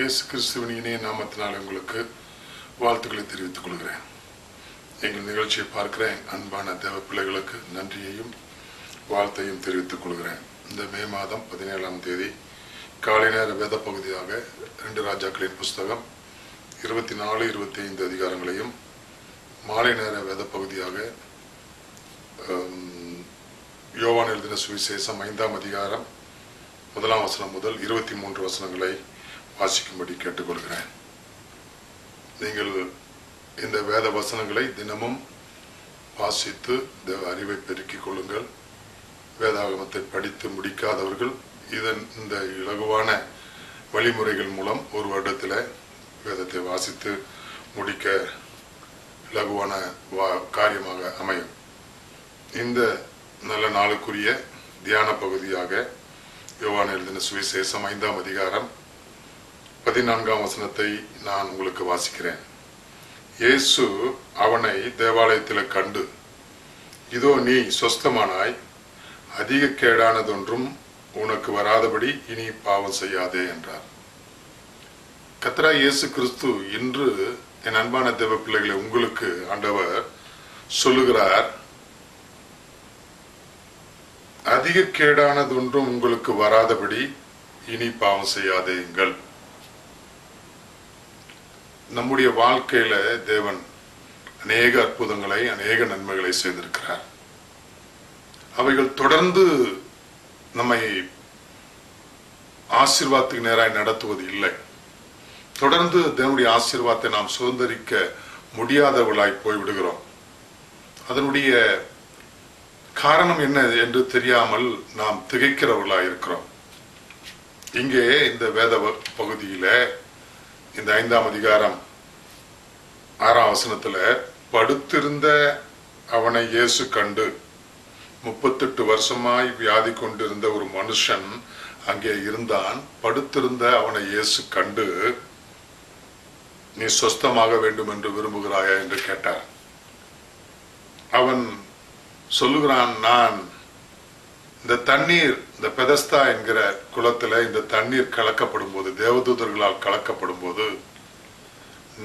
இயேசு கிறிஸ்துவின் இணைய நாமத்தினால் உங்களுக்கு வாழ்த்துக்களை தெரிவித்துக் கொள்கிறேன். எங்கள் நிகழ்ச்சியை பார்க்கிற அன்பான தேவ பிள்ளைகளுக்கு நன்றியையும் வாழ்த்தையும் தெரிவித்துக் கொள்கிறேன். இந்த மே மாதம் 17ஆம் தேதி காலை நேர வேத பகுதியாக 2 ராஜாக்களின் புஸ்தகம் 24-25 அதிகாரங்களையும், மாலை நேர வேத பகுதியாக யோவான் எழுதின சுவிசேஷம் 5ஆம் அதிகாரம் 1ஆம் வசனம் முதல் 23 வசனங்களை வாசிக்கும்படி கேட்டுக்கொள்கிறேன். நீங்கள் இந்த வேத வசனங்களை தினமும் வாசித்து தேவ அறிவை பெருக்கிக் கொள்ளுங்கள். வேதாகமத்தை படித்து முடிக்காதவர்கள் இந்த இலகுவான வழிமுறைகள் மூலம் ஒரு வருடத்தில் வேதத்தை வாசித்து முடிக்க இலகுவான காரியமாக அமையும். இந்த நல்ல நாளுக்குரிய தியான பகுதியாக யோவான் எழுதின சுவிசேஷம் 5ஆம் அதிகாரம் 14ஆம் வசனத்தை நான் உங்களுக்கு வாசிக்கிறேன். இயேசு அவனை தேவாலயத்தில் கண்டு, இதோ நீ சொஸ்தமானாய், அதிக கேடானதொன்றும் உனக்கு வராதபடி இனி பாவம் செய்யாதே என்றார். கர்த்தராகிய இயேசு கிறிஸ்து இன்று என் அன்பான தேவ பிள்ளைகளை உங்களுக்கு ஆண்டவர் சொல்லுகிறார், அதிக கேடானதொன்றும் உங்களுக்கு வராதபடி இனி பாவம் செய்யாதேங்கள். நம்முடைய வாழ்க்கையில தேவன் அநேக அற்புதங்களை, அநேக நன்மைகளை செய்திருக்கிறார். அவைகள் தொடர்ந்து நம்மை ஆசீர்வாதத்துக்கு நேராய் நடத்துவது இல்லை. தொடர்ந்து தேவனுடைய ஆசீர்வாதத்தை நாம் சுதந்திரிக்க முடியாதவர்களாய் போய்விடுகிறோம். அதனுடைய காரணம் என்ன என்று தெரியாமல் நாம் திகைக்கிறவர்களாய் இருக்கிறோம். இங்கே இந்த வேத பகுதியில இந்த 5ஆம் அதிகாரம் 6ஆம் வசனத்துல, படுத்திருந்த அவனை இயேசு கண்டு, 38 வருஷமாய் வியாதி கொண்டிருந்த ஒரு மனுஷன் அங்கே இருந்தான். படுத்திருந்த அவனை இயேசு கண்டு, நீ சொஸ்தமாக வேண்டும் என்று விரும்புகிறாயா என்று கேட்டார். அவன் சொல்லுகிறான், நான் இந்த தண்ணீர், இந்த பெதஸ்தா என்கிற குளத்துல இந்த தண்ணீர் கலக்கப்படும் போது, தேவதூதர்களால் கலக்கப்படும் போது,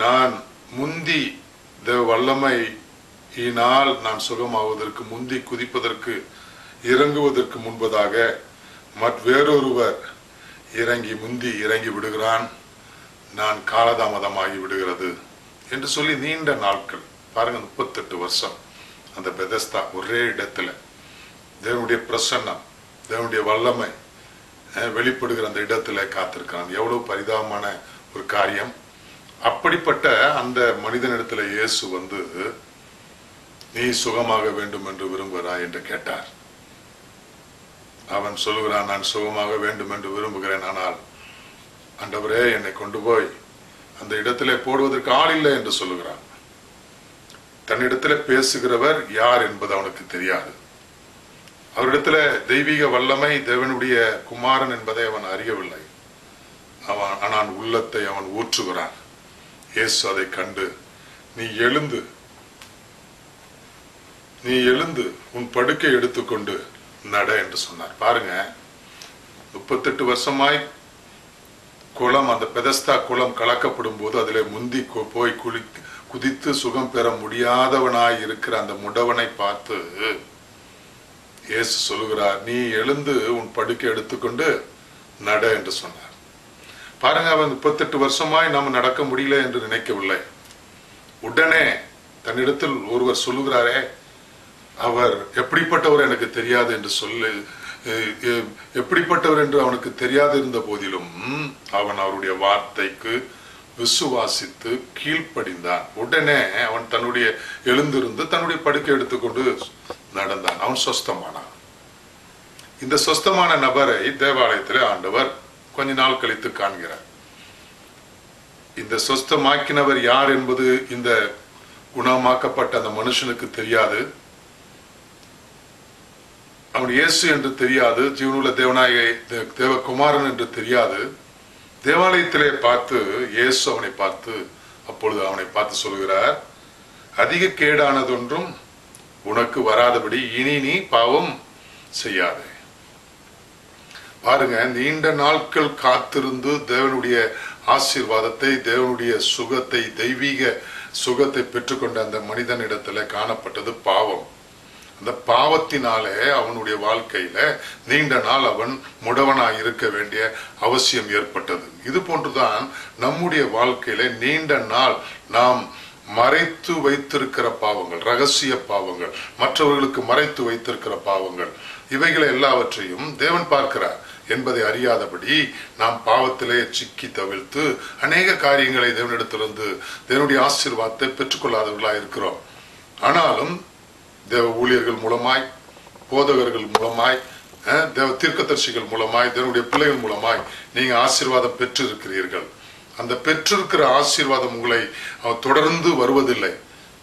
நான் முந்தி தேவ வல்லமையினால் நான் சுகமாவதற்கு, முந்தி குதிப்பதற்கு, இறங்குவதற்கு முன்பதாக வேறொருவர் முந்தி இறங்கி விடுகிறான், நான் காலதாமதமாகி விடுகிறது என்று சொல்லி நீண்ட நாட்கள், பாருங்க 38 வருஷம் அந்த பெதஸ்தா ஒரே இடத்துல தேவனுடைய பிரசன்னம், தேவனுடைய வல்லமை வெளிப்படுகிற அந்த இடத்துல காத்திருக்கிறான். எவ்வளவு பரிதாபமான ஒரு காரியம். அப்படிப்பட்ட அந்த மனிதனிடத்துல இயேசு வந்து, நீ சுகமாக வேண்டும் என்று விரும்புகிறாய் என்று கேட்டார். அவன் சொல்லுகிறான், நான் சுகமாக வேண்டும் என்று விரும்புகிறேன், ஆனால் ஆண்டவரே என்னை கொண்டு போய் அந்த இடத்துல போடுவதற்கு ஆள் இல்லை என்று சொல்லுகிறான். தன்னிடத்துல பேசுகிறவர் யார் என்பது அவனுக்கு தெரியாது. அவரிடத்துல தெய்வீக வல்லமை, தேவனுடைய குமாரன் என்பதை அவன் அறியவில்லை. ஆனால் உள்ளத்தை அவன் ஊற்றுகிறான். இயேசு அதை கண்டு, நீ எழுந்து உன் படுக்கை எடுத்துக்கொண்டு நட என்று சொன்னார். பாருங்க, 38 வருஷமாய் குளம், அந்த பெதஸ்தா குளம் கலக்கப்படும் போது அதிலே முந்தி போய் குதித்து சுகம் பெற முடியாதவனாய் இருக்கிற அந்த முடவனை பார்த்து இயேசு சொல்லுகிறார், நீ எழுந்து உன் படுக்கை எடுத்துக்கொண்டு நட என்று சொன்னார். பாருங்க, அவன் 38 வருஷமாய் நாம் நடக்க முடியல என்று நினைக்கவில்லை. உடனே தன்னிடத்தில் ஒருவர் சொல்லுகிறாரே, அவர் எப்படிப்பட்டவர் எனக்கு தெரியாது என்று சொல்லு, எப்படிப்பட்டவர் என்று அவனுக்கு தெரியாது இருந்த போதிலும் அவன் அவருடைய வார்த்தைக்கு விசுவாசித்து கீழ்ப்படிந்தான். உடனே அவன் எழுந்திருந்து தன்னுடைய படுக்கை எடுத்துக்கொண்டு நடந்தான். அவன் சொஸ்தமானான். இந்த சொஸ்தமான நபரை தேவாலயத்திலே ஆண்டவர் கொஞ்ச நாள் கழித்து காண்கிறார். இந்த சொஸ்தமாக்கினவர் யார் என்பது இந்த குணமாக்கப்பட்ட அந்த மனுஷனுக்கு தெரியாது. அவன் இயேசு என்று தெரியாது, ஜீவனுள்ள தேவகுமாரன் என்று தெரியாது. தேவாலயத்திலே பார்த்து இயேசு அவனை பார்த்து, அப்பொழுது அவனை பார்த்து சொல்கிறார், அதிக கேடானதொன்றும் உனக்கு வராதபடி இனி நீ பாவம் செய்யாதே. பாருங்க, நீண்ட நாட்கள் காத்திருந்து தேவனுடைய ஆசீர்வாதத்தை, தேவனுடைய சுகத்தை, தெய்வீக சுகத்தை பெற்றுக்கொண்ட அந்த மனிதனிடத்துல காணப்பட்டது பாவம். அந்த பாவத்தினாலே அவனுடைய வாழ்க்கையில நீண்ட நாள் அவன் முடவனாய் இருக்க வேண்டிய அவசியம் ஏற்பட்டது. இது போன்றுதான் நம்முடைய வாழ்க்கையில நீண்ட நாள் நாம் மறைத்து வைத்திருக்கிற பாவங்கள், ரகசிய பாவங்கள், மற்றவர்களுக்கு மறைத்து வைத்திருக்கிற பாவங்கள், இவைகளை எல்லாவற்றையும் தேவன் பார்க்கிறார் என்பதை அறியாதபடி நாம் பாவத்திலே சிக்கி தவிழ்த்து அநேக காரியங்களை தேவனிடத்திலிருந்து தேவனுடைய ஆசீர்வாதத்தை பெற்றுக்கொள்ளாதவர்களாக இருக்கிறோம். ஆனாலும் தேவ ஊழியர்கள் மூலமாய், போதகர்கள் மூலமாய், தேவ தீர்க்கதரிசிகள் மூலமாய், தேவனுடைய பிள்ளைகள் மூலமாய் நீங்க ஆசீர்வாதம் பெற்று இருக்கிறீர்கள். அந்த பெற்றிருக்கிற ஆசீர்வாதம் உங்களை தொடர்ந்து வருவதில்லை.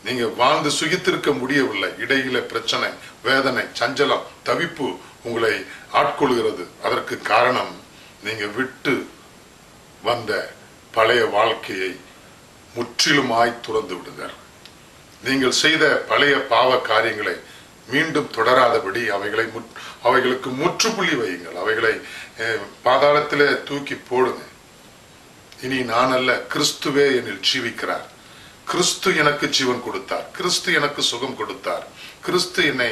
நீங்க வாழ்ந்து சுகித்திருக்க முடியவில்லை. இடையில பிரச்சனை, வேதனை, சஞ்சலம், தவிப்பு உங்களை ஆட்கொள்கிறது. அதற்கு காரணம் நீங்க விட்டு வந்த பழைய வாழ்க்கையை முற்றிலுமாய் துறந்து விடுங்கள். நீங்கள் செய்த பழைய பாவ காரியங்களை மீண்டும் தொடராதபடி அவைகளுக்கு முற்றுப்புள்ளி வையுங்கள். அவைகளை பாதாளத்திலே தூக்கி போடுங்க. இனி நான் அல்ல, கிறிஸ்துவே என்னில் ஜீவிக்கிறார். கிறிஸ்து எனக்கு ஜீவன் கொடுத்தார், கிறிஸ்து எனக்கு சுகம் கொடுத்தார், கிறிஸ்து என்னை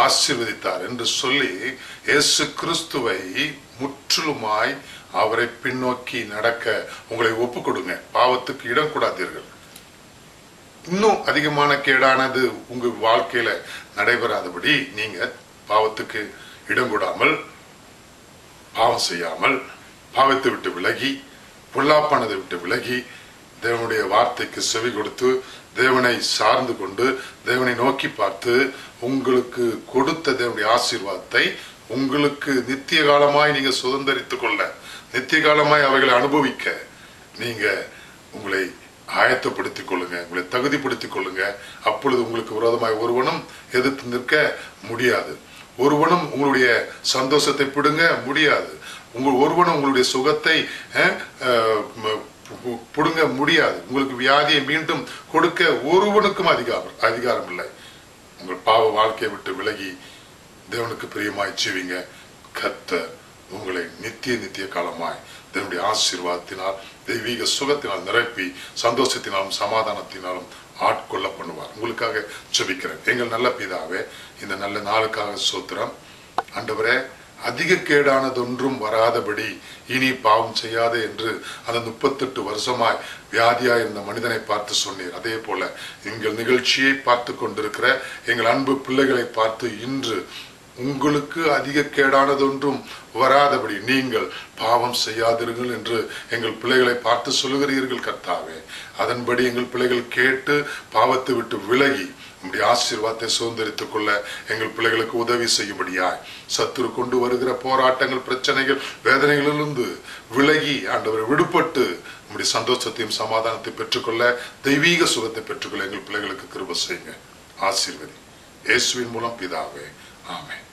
ஆசீர்வதித்தார் என்று சொல்லி இயேசு கிறிஸ்துவை முற்றிலுமாய் அவரை பின்னோக்கி நடக்க உங்களை ஒப்பு கொடுங்க. பாவத்துக்கு இடம் கூடாதீர்கள். இன்னும் அதிகமான கேடானது உங்க வாழ்க்கையில நடைபெறாதபடி நீங்க பாவத்துக்கு இடம் கொடாமல், பாவம் செய்யாமல், பாவத்தை விட்டு விலகி, பொல்லாப்பானதை விட்டு விலகி, தேவனுடைய வார்த்தைக்கு செவி கொடுத்து, தேவனை சார்ந்து கொண்டு, தேவனை நோக்கி பார்த்து, உங்களுக்கு கொடுத்த தேவனுடைய ஆசீர்வாதத்தை உங்களுக்கு நித்திய காலமாய் நீங்க சுதந்திரித்துக் கொள்ள, நித்திய காலமாய் அவைகளை அனுபவிக்க நீங்க உங்களை ஆயத்தப்படுத்திக் கொள்ளுங்க, உங்களை தகுதிப்படுத்திக் கொள்ளுங்க. அப்பொழுது உங்களுக்கு விரோதமாய் ஒருவனும் எதிர்த்து நிற்க முடியாது. ஒருவனும் உங்களுடைய சந்தோஷத்தை பிடுங்க முடியாது. ஒருவனும் உங்களுடைய சுகத்தை பிடுங்க முடியாது. உங்களுக்கு வியாதியை மீண்டும் கொடுக்க ஒருவனுக்கும் அதிகாரம் இல்லை. உங்கள் பாவ வாழ்க்கையை விட்டு விலகி தேவனுக்கு பிரியமாய் ஜீவிங்க. கர்த்தர் உங்களை நித்திய காலமாய் தேவனுடைய ஆசீர்வாதத்தினால், தெய்வீக சுகத்தினால் நிரப்பி சந்தோஷத்தினாலும் சமாதானத்தினாலும் ஆட்கொள்ள பண்ணுவார். உங்களுக்காக ஜெபிக்கிறேன். எங்கள் நல்ல பிதாவே, இந்த நல்ல நாளுக்காக ஸ்தோத்திரம். ஆண்டவரே, அதிக கேடானதொன்றும் வராதபடி இனி பாவம் செய்யாதே என்று அந்த 38 வருஷமாய் வியாதியா இருந்த மனிதனை பார்த்து சொன்னீர். அதே போல எங்கள் நிகழ்ச்சியை பார்த்து கொண்டிருக்கிற எங்கள் அன்பு பிள்ளைகளை பார்த்து இன்று உங்களுக்கு அதிக கேடானதொன்றும் வராதபடி நீங்கள் பாவம் செய்யாதீர்கள் என்று எங்கள் பிள்ளைகளை பார்த்து சொல்லுகிறீர்கள் கர்த்தாவே. அதன்படி எங்கள் பிள்ளைகள் கேட்டு பாவத்தை விட்டு விலகி நம்முடைய ஆசீர்வாதத்தை சுதந்திரித்துக் கொள்ள எங்கள் பிள்ளைகளுக்கு உதவி செய்யும்படியாய், சத்துரு கொண்டு வருகிற போராட்டங்கள், பிரச்சனைகள், வேதனைகளிலிருந்து விலகி ஆண்டவரை விடுபட்டு நம்முடைய சந்தோஷத்தையும் சமாதானத்தை பெற்றுக்கொள்ள, தெய்வீக சுகத்தை பெற்றுக்கொள்ள எங்கள் பிள்ளைகளுக்கு கிருபை செய்யுங்க. ஆசீர்வதி. இயேசுவின் மூலம் பிதாவே, ஆமென்.